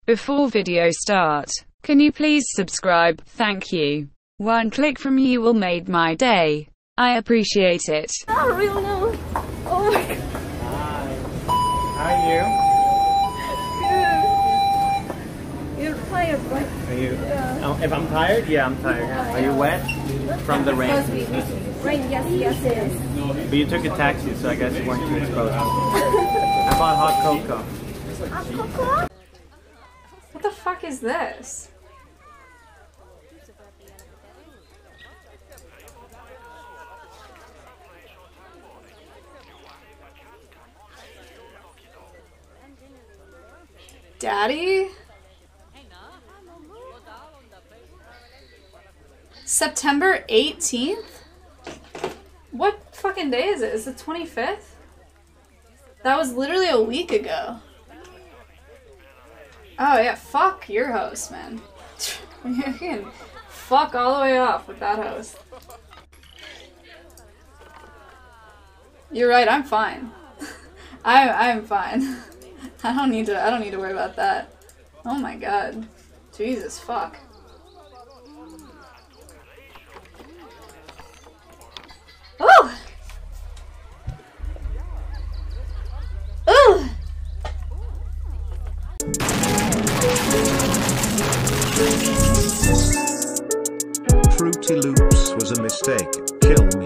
Before video start, can you please subscribe? Thank you. One click from you will make my day. I appreciate it. I don't really know. Oh my god. Hi. How are Good. You're tired, right? you? Are you? Yeah. Oh, if I'm tired? Yeah, I'm tired. Are you wet? From the rain? Rain, yes. But you took a taxi, so I guess you weren't too exposed. I bought hot cocoa. Hot cocoa? What the fuck is this? Daddy? September 18th? What fucking day is it? Is it 25th? That was literally a week ago. Oh yeah, fuck your host, man. You can fuck all the way off with that host. You're right, I'm fine. I'm fine. I don't need to worry about that. Oh my god. Jesus fuck. Ooh! Ooh! Fruity Loops was a mistake. Kill me.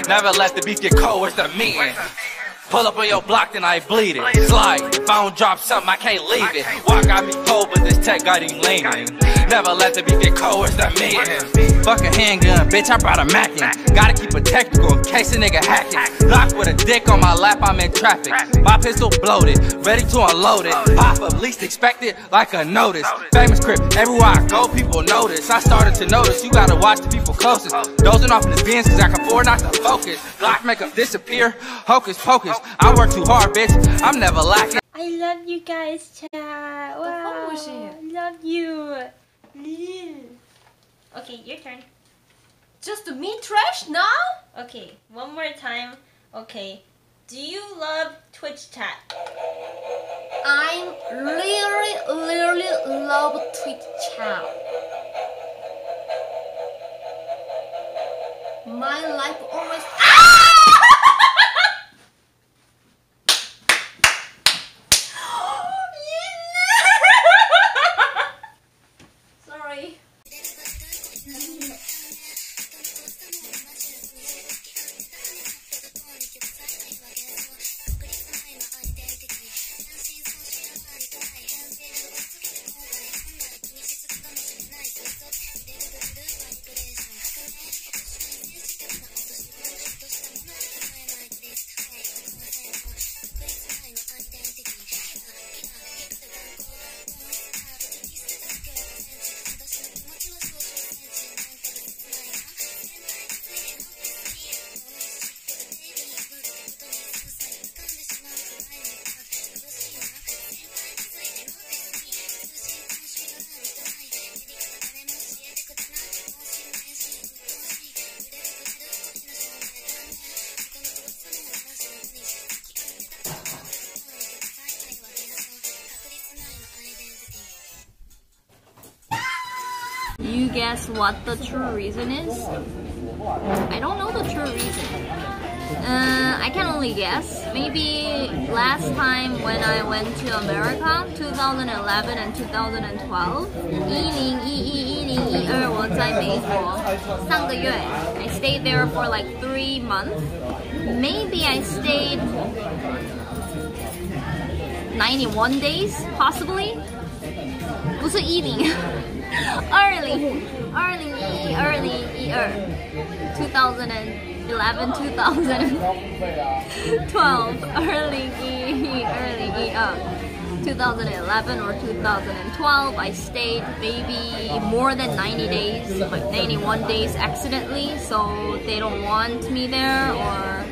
Never let the beef get cold, where's the meeting? Pull up on your block, then I bleed it. Slide, if I don't drop something, I can't leave it. Walk got me cold, but this tech got him leaning. Never let the beef get cold, where's the meeting? Fuck a handgun, bitch, I brought a Mackin. Gotta keep it technical in case a nigga hacking. Locked with a dick on my lap, I'm in traffic. My pistol bloated, ready to unload it. Pop up, least expected, like a notice. Famous crib, everywhere I go, people notice. I started to notice, you gotta watch the people closest. Dozing off in this Benz, cause I can afford not to focus. Glock make them disappear, hocus pocus. I work too hard, bitch, I'm never lacking. I love you guys, chat. Wow. Love you. Okay, your turn. Just to me trash now? Okay, one more time. Okay. Do you love Twitch chat? I really love Twitch chat. My life always. Sorry. You guess what the true reason is? I don't know the true reason. I can only guess. Maybe last time when I went to America, 2011 and 2012, 2012我在美国3个月. I stayed there for like 3 months. Maybe I stayed 91 days, possibly. 不是10 2012 2011 or 2012 I stayed maybe more than 90 days, like 91 days accidentally, so they don't want me there, or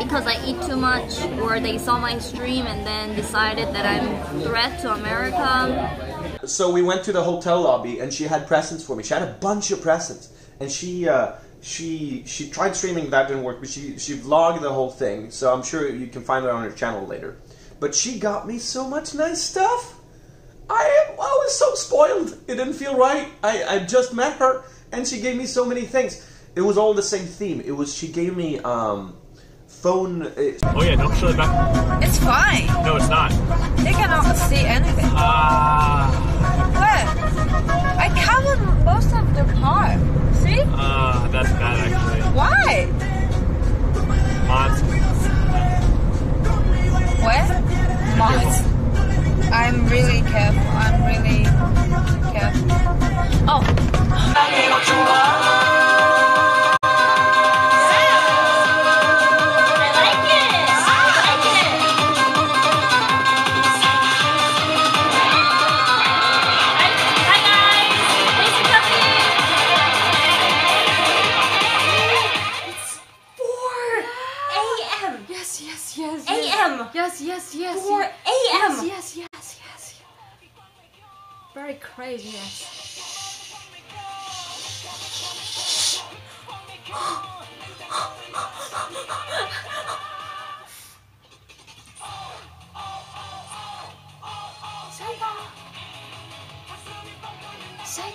because I eat too much, or they saw my stream and then decided that I'm a threat to America. So we went to the hotel lobby and she had presents for me. She had a bunch of presents, and she tried streaming, that didn't work, but she vlogged the whole thing. So I'm sure you can find it on her channel later. But she got me so much nice stuff. I was so spoiled. It didn't feel right. I just met her and she gave me so many things. It was all the same theme. It was, she gave me phone. Oh yeah, don't show it back. It's fine. No, it's not. They cannot see anything. What? I covered most of the part. See? That's bad actually. Why? Mods. What? Mods. I'm really careful. I'm really careful. Oh. Yes. 4 a.m. Yes. Very crazy, yes. Say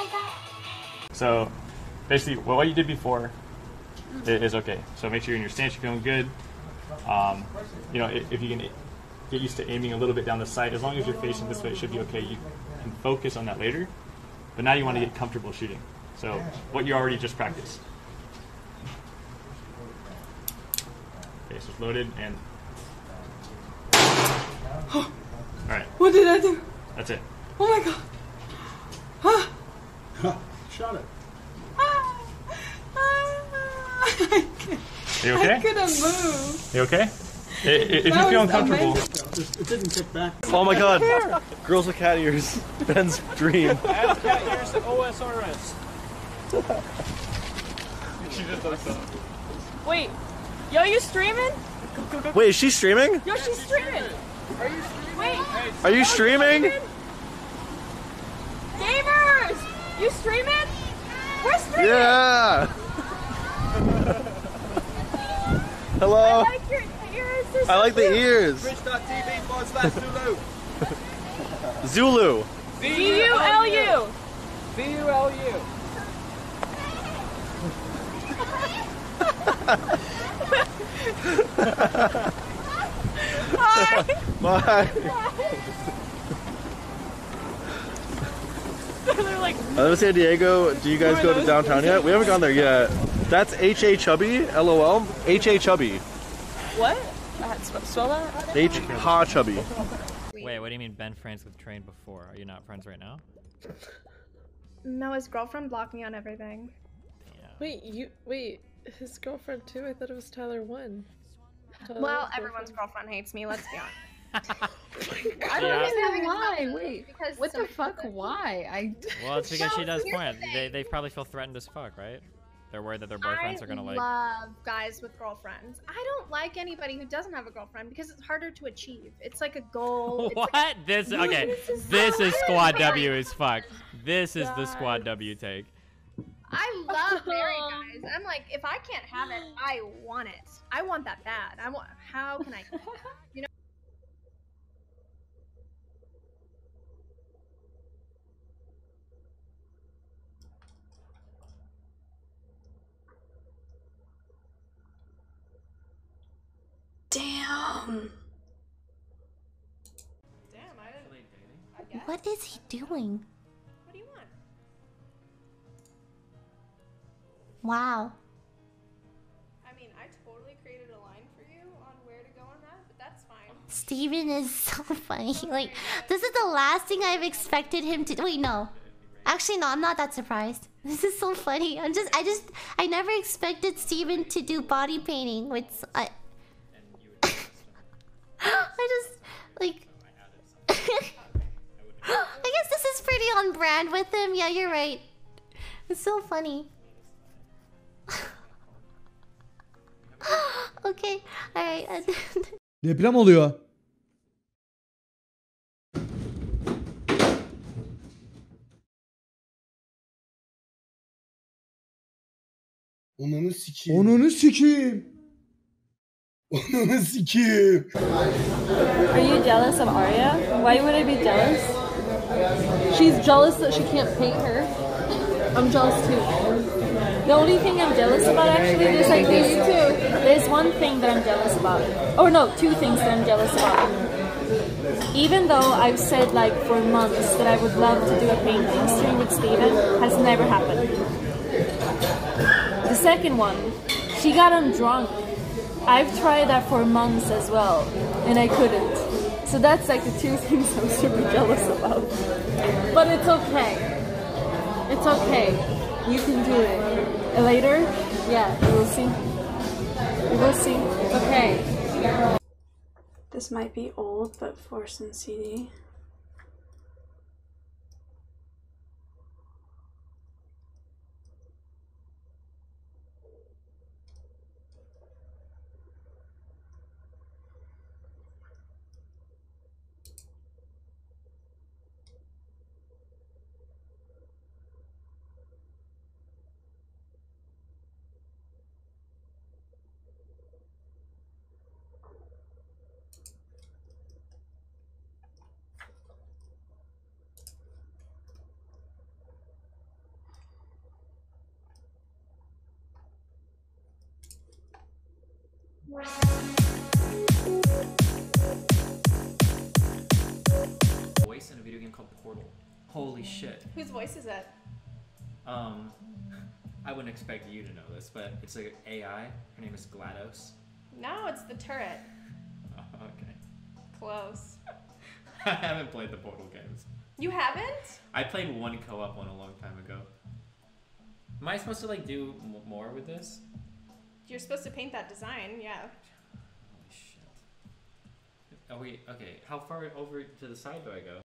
that. So basically, what you did before is okay. So make sure you're in your stance, you're feeling good. You know, if you can get used to aiming a little bit down the sight, as long as you're facing this way, it should be okay. You can focus on that later. But now you want to get comfortable shooting. So what you already just practiced. Okay, so it's loaded and. All right. What did I do? That's it. Oh my god. Shot it. Are you okay? I couldn't move. You okay? If you feel uncomfortable. It didn't kick back. Oh my god. Girls with cat ears. Ben's dream. I have cat ears OSRS. She just does that. Wait. Yo, you streaming? Wait, is she streaming? Yo, she's streaming. Are you streaming? Wait. Are you streaming? Gamers! You streaming? We're streaming! Yeah! Hello? I like your ears. I like the ears. Twitch.tv/Zulu. Zulu. ZULU. ZULU. Hi. Bye. They're like, I live in San Diego. Do you guys go to downtown yet? We haven't gone there yet. That's Hachubby, LOL. Hachubby. what? Spell that? Hachubby. Wait, what do you mean been friends with Train before? Are you not friends right now? No, his girlfriend blocked me on everything. Yeah. Wait, his girlfriend too? I thought it was Tyler 1. Well, everyone's girlfriend hates me, let's be honest. I don't understand why. Wait, what the fuck? Why? Well, it's because she does point. They probably feel threatened as fuck, right? They're worried that their boyfriends are gonna like. I love guys with girlfriends. I don't like anybody who doesn't have a girlfriend because it's harder to achieve. It's like a goal. What? Like This is Squad W as fuck. This is the Squad W take. I love married guys. I'm like, if I can't have it, I want it. I want that bad. How can I? You know. Damn. What is he doing? What do you want? Wow. I mean, I totally created a line for you on where to go on that, but that's fine. Steven is so funny. Like, this is the last thing I've expected him to. Wait, no. Actually, no, I'm not that surprised. This is so funny. I never expected Steven to do body painting with. Like. I guess this is pretty on brand with him. Yeah, you're right. It's so funny. Okay, alright. Deprem oluyor. Onunu sikeyim. Onunu sikeyim. Onunu sikeyim. Are you jealous of Arya? Why would I be jealous? She's jealous that she can't paint her. I'm jealous too. The only thing I'm jealous about actually, there's like there's one thing that I'm jealous about. Or no, two things that I'm jealous about. Even though I've said like for months that I would love to do a painting stream with Steven, has never happened. The second one, she got him drunk. I've tried that for months as well, and I couldn't. So that's like the two things I'm super jealous about. But it's okay. It's okay. You can do it. Later, yeah, we will see. We will see. It's okay. This might be old, but Force and CD. Voice in a video game called Portal. Holy shit. Whose voice is it? I wouldn't expect you to know this, but it's an AI. Her name is GLaDOS. No, it's the turret. Oh, okay. Close. I haven't played the Portal games. You haven't? I played one co-op one a long time ago. Am I supposed to like do more with this? You're supposed to paint that design, yeah. Holy shit. Oh wait, okay. How far over to the side do I go?